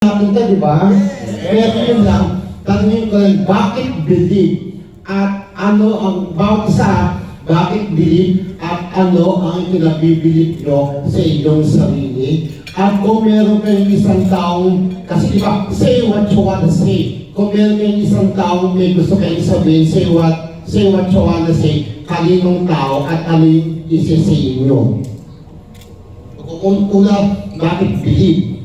natin ito, di ba? Pero yun lang, tanongin ko lang, bakit believe? At ano ang bawat isa, bakit believe? At ano ang kinabibilip nyo sa inyong sarili? At kung meron kayong isang taong, kasi di ba, say what you wanna say. Kung meron kayong isang taong may gusto kayong sabihin, say what you wanna say, kaninong tao at ano yung isi-say nyo. Una, bakit believe?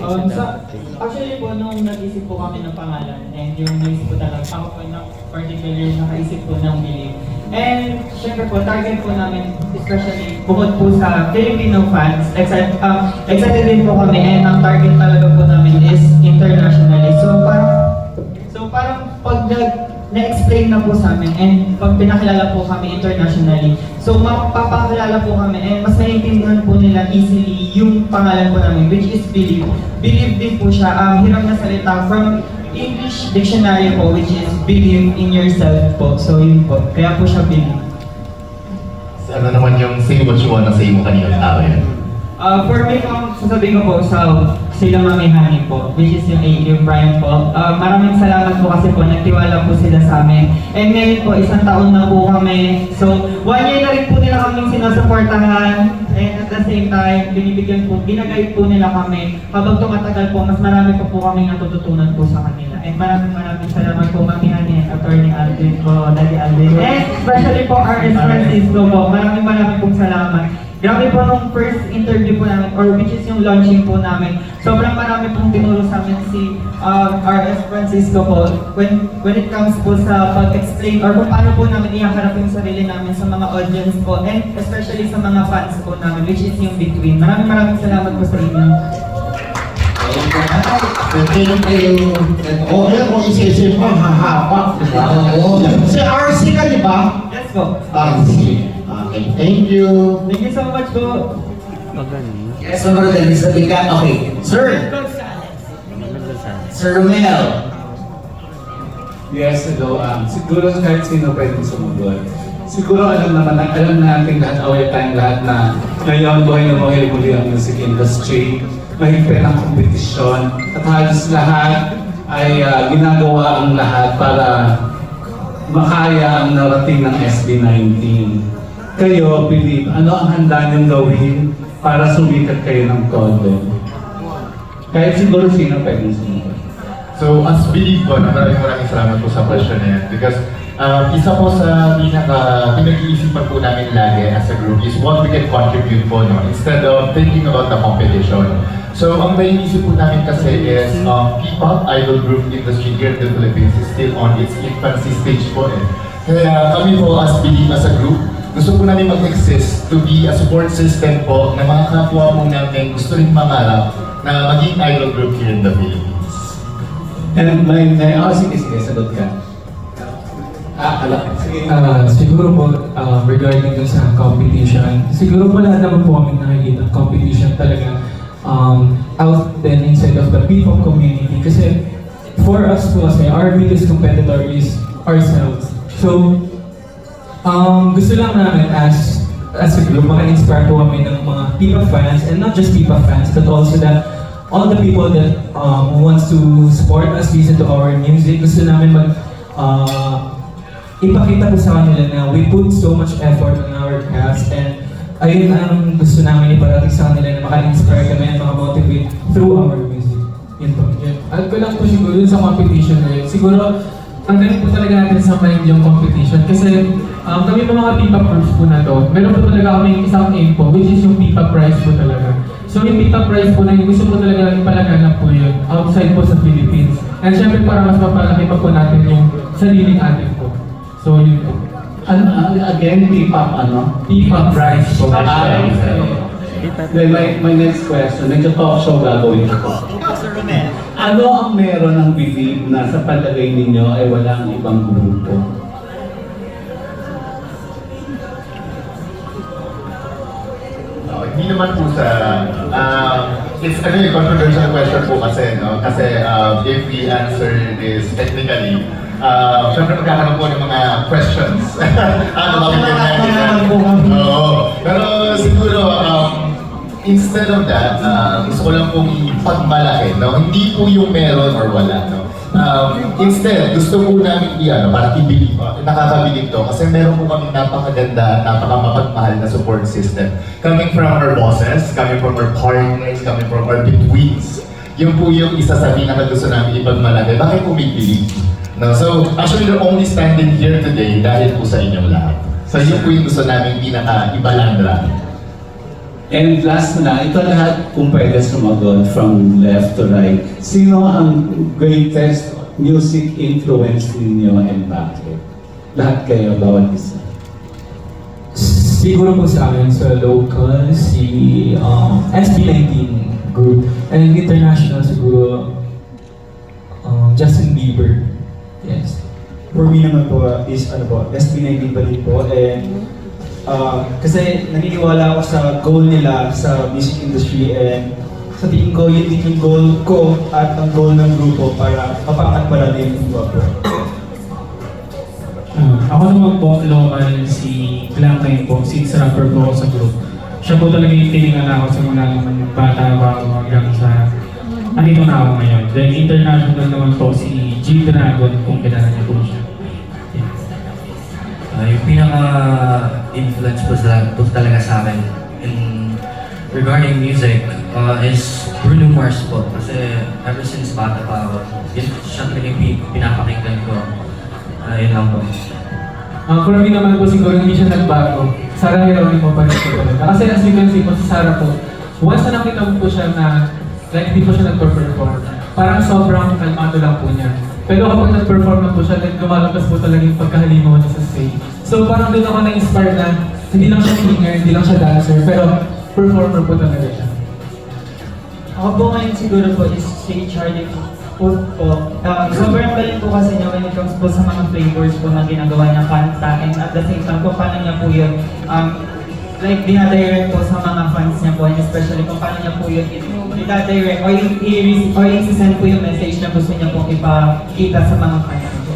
Actually po, nung nag-isip po kami ng pangalan and yung naisip ko talaga, ako po na particular nakaisip po ng believe. And syempre po, target po namin, especially bukod po sa Filipino fans, excited din po kami and ang target talaga po namin is internationally. So parang pag na-explain na po sa amin and pag pinakilala po kami internationally, so mapapakilala po kami and mas naiintindihan po nila easily yung pangalan po namin, which is believe. Believe din po siya, hirap na salita from English dictionary po, which is believe in yourself po. So yun po, kaya po siya believe. Ano naman yung say what you wanna say mo kanina tao yan? For me, kung sasabihin ko po sa sila Mami Honey po, which is yung Brian po, maraming salamat po kasi po nagtiwala po sila sa amin. And ngayon po, 1 taon na po kami. So, 1 year na rin po nila kaming sinusuportahan. And at the same time, binibigyan po, ginagayad po nila kami. Habang tumatagal po, mas marami pa po kaming natututunan po sa kanila. And maraming salamat po Mami Honey at Attorney Alvin po, Daddy Alvin. And especially po RS Francisco po, maraming pong salamat. Grabe po nung first interview po namin, or which is yung launching po namin, sobrang marami pong tinuro sa amin si RS Francisco po when it comes po sa pag-explain or kung paano po namin ihaharap yung sarili namin sa mga audience po and especially sa mga fans po namin, which is yung between. Maraming salamat po sa inyo. Pwede yung kayo, kung isisip pa, hahapa. Si RC ka, di ba? Yes po. RC. Okay, thank you. Thank you so much po. Yes, number 10, Mr. Bika. Okay, sir. Sir Romel. Yes, hello. Siguro kahit sino pwedeng sumunod. Siguro alam natin lahat, aware tayong lahat na ngayon buhay na buhay muli ang music industry. Mahigpit ang kompetisyon at halos lahat ay ginagawa ang lahat para makaya ang narating ng SB19. Kayo, believe, ano ang handa niyong gawin para sumikat kayo ng todo? Kahit siguro sino pwedeng sumunod. So, as believe ko, maraming salamat po sa question na yan. Because isa po sa pinag-iisipan po namin lagi as a group is what we can contribute po, no? Instead of thinking about the competition. So, ang naiisip po namin kasi is P-pop idol group industry here in the Philippines is still on its infancy stage po eh. Kaya kami po as believe as a group, gusto po namin mag-exist to be a support system po ng mga kapwa po namin gusto rin mangarap na maging idol group here in the Philippines. And sige, sagot ka. Siguro po, regarding dun sa competition, siguro po lahat naman po kami nakikita competition talaga out then inside of the people community. Kasi for us po kasi, our biggest competitor is ourselves. So, gusto lang namin as a group, maka-inspire po kami ng mga P-pop fans, and not just P-pop fans, but also that all the people that wants to support us, listen to our music. Gusto namin ipakita po sa kanila na we put so much effort on our crafts, and ayun ang gusto namin iparating sa kanila na maka-inspire kami and maka-motivate through our music. Yun po. At ko lang po siguro dun sa competition na yun. Siguro, ang galing po talaga natin sa mind yung competition. Kasi kami po mga P-pop groups po na to, meron po talaga kami isang aim po, which is yung P-pop prize po talaga. So yung P-pop prize po na yun, gusto po talaga natin palaganap po yun, outside po sa Philippines. And syempre para mas mapalaki pa po natin yung sariling atin po. So yun po. Again, P-pop P-pop prize po. Then my next question, nagka-talk show gagawin ko. Ano ang meron ng believe na sa palagay ninyo ay walang ibang grupo? Hindi naman po sa, it's a very controversial question po kasi, no? Kasi if we answer this technically, syempre magkakaroon po ng mga questions. Ano ba yung po kami. Oo. Pero siguro, instead of that, gusto ko lang pong ipagmalaki, no? Hindi po yung meron or wala, no? Instead, gusto po namin parang i-believe, nakakabilib to, kasi meron po kami napakaganda, napakamapagmahal na support system. Coming from our bosses, coming from our partners, coming from our betweens. Yun po yung isa sa pinaka-gusto namin ipagmalaki. Bakit po may believe? No? So, actually, we're only standing here today dahil po sa inyong lahat. So, yun po yung gusto namin pinaka-ibalandra. And last na, ito lahat kung pwede sumagot from left to right. Sino ang greatest music influence ninyo and bakit? Lahat kayo, bawat isa. Siguro po sa akin, sa local, si SB19 group. And international siguro, Justin Bieber. Yes. For me naman po is SB19 pa rin po. And kasi naniniwala ako sa goal nila sa music industry, and sa tingin ko yun din yung goal ko at ang goal ng grupo para mapangat pala din yung grupo. Ako naman po, local, si Clanky po, since rapper po ako sa group. Siya po talaga yung tiningala ako simula naman bata ako hanggang sa nandito na ako ngayon. Then international naman po si G-Dragon, kung kilala niyo po siya. Yung pinaka-influence po talaga sa akin regarding music is Bruno Mars po. Kasi ever since bata pa ako, yun siya talaga yung pinapakinggan ko. Yun lang po. For me naman po siguro hindi siya nagbago. Sarah Geronimo pa rin po talaga. Kasi as you can see po si Sarah po, once na nakita mo po siya na like hindi po siya nagper-perform, parang sobrang kalmado lang po niya. Pero kapag nag-perform na po siya, like lumalabas po talaga yung pagkahalimaw niya sa stage. So parang doon ako na-inspire na hindi lang siya singer, hindi lang siya dancer, pero performer po talaga siya. Ako po ngayon siguro po is si Charlie Puth po. Sobrang galing po kasi niya when it comes po sa mga flavors po na ginagawa niya kanta, and at the same time po paano niya po yun like dinadirect po sa mga fans niya po, and especially kung paano niya po yun dinadirect or i-send po yung message na gusto niya po ipakita sa mga fans niya po.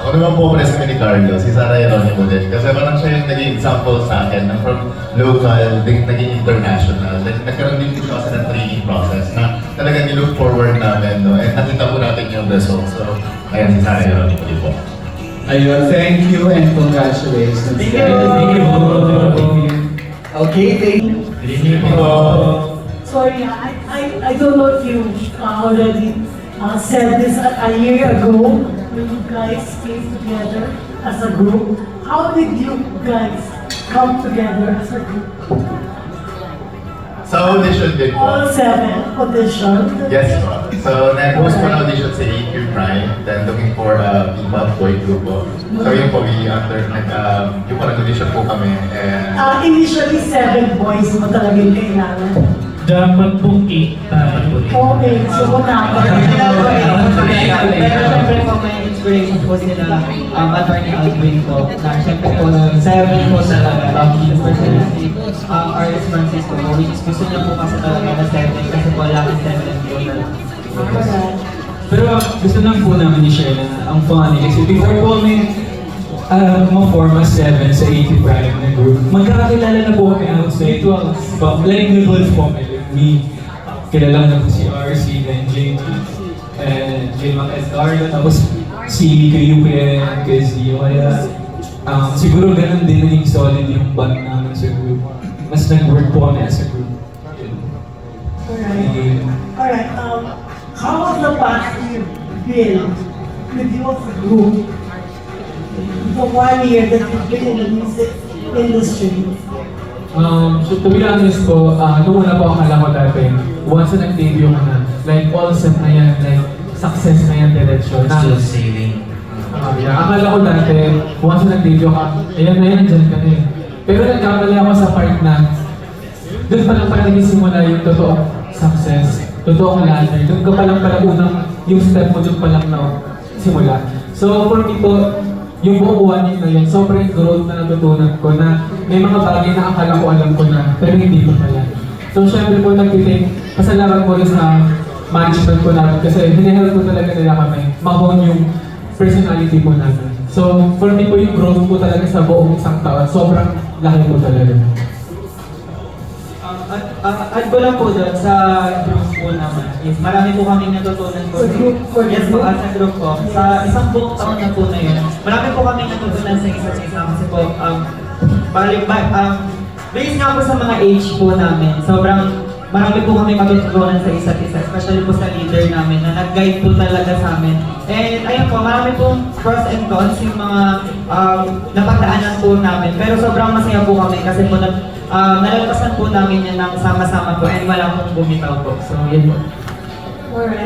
Ako naman po pala si Carlo, si Sarah Geronimo din. Kasi parang siya yung naging example sa akin na from local, naging international. Nagkaroon din siya kasi ng training process na talaga nilook forward namin, no? And nakita po natin yung results. So, ayan si Sarah Geronimo din po. Ayun, thank you and congratulations. Thank you. Okay, thank you. Good evening po. Sorry, I don't know if you already said this a year ago when you guys came together as a group. How did you guys come together as a group? Sa audition din All po. 7 auditioned. Yes po. So, nag-host po na audition sa AQ Prime, then looking for a Bebop boy group po. So yun po, yung po nag-audition po kami. And Initially, 7 boys mo talaga yung kailangan. Dapat po 8, dapat po 8. Okay, so wala. Pero syempre po may inspiration po sila Attorney Aldwin po. Na syempre po 7 po talaga. Especially si Artist Francisco po, which is gusto niya po kasi talaga na 7 kasi po laki 7 po na. Pero gusto lang po namin i-share na ang funny kasi before po kami ma-form as 7 sa 80 Prime na group, magkakakilala na po kami outside. Like the Wolf po kami, like me, kilala na po si RC, then JT, and J-Mac Edgardo, tapos si Kayuki and Kazio. Kaya siguro ganun din naging solid yung band namin sa group. Mas nag-work po kami as a group. Alright, how was the past year been with you as a group? The 1 year that you've been in the music industry. So to be honest po, nung una po akala ko dati, once na nag-debut ka na, like all set na yan, like success na yan diretsyo. Still saving. Akala ko dati, once na nag-debut ka, ayan na yan, dyan ka na yun. Pero nagkamali ako sa part na, doon pa lang pala nagsimula yung totoong success, totoong ladder. Doon ka pa lang pala unang, yung step mo doon pa lang na simula. So for me po, yung buong 1 year na yun, sobrang growth na natutunan ko na may mga bagay na akala ko alam ko na, pero hindi ko pala. So syempre po nag-take, pasalamat ko rin sa management ko namin kasi hinihelp ko talaga nila kami ma-hone yung personality po namin. So for me po yung growth po talaga sa buong isang taon, sobrang laki po talaga. Add ko lang po doon sa group po naman is marami po kaming natutunan po. Sa group po, Yes po, sa group po. Sa isang buong taon na po na yun, marami po kaming natutunan sa isa't isa kasi po, based nga po sa mga age po namin, sobrang marami po kami matutunan sa isa't isa, especially po sa leader namin na nag-guide po talaga sa amin. And ayun po, marami pong pros and cons yung mga napagdaanan po namin. Pero sobrang masaya po kami kasi po nalagpasan po namin yan ng sama-sama po and wala pong bumitaw po. So yun po. Alright.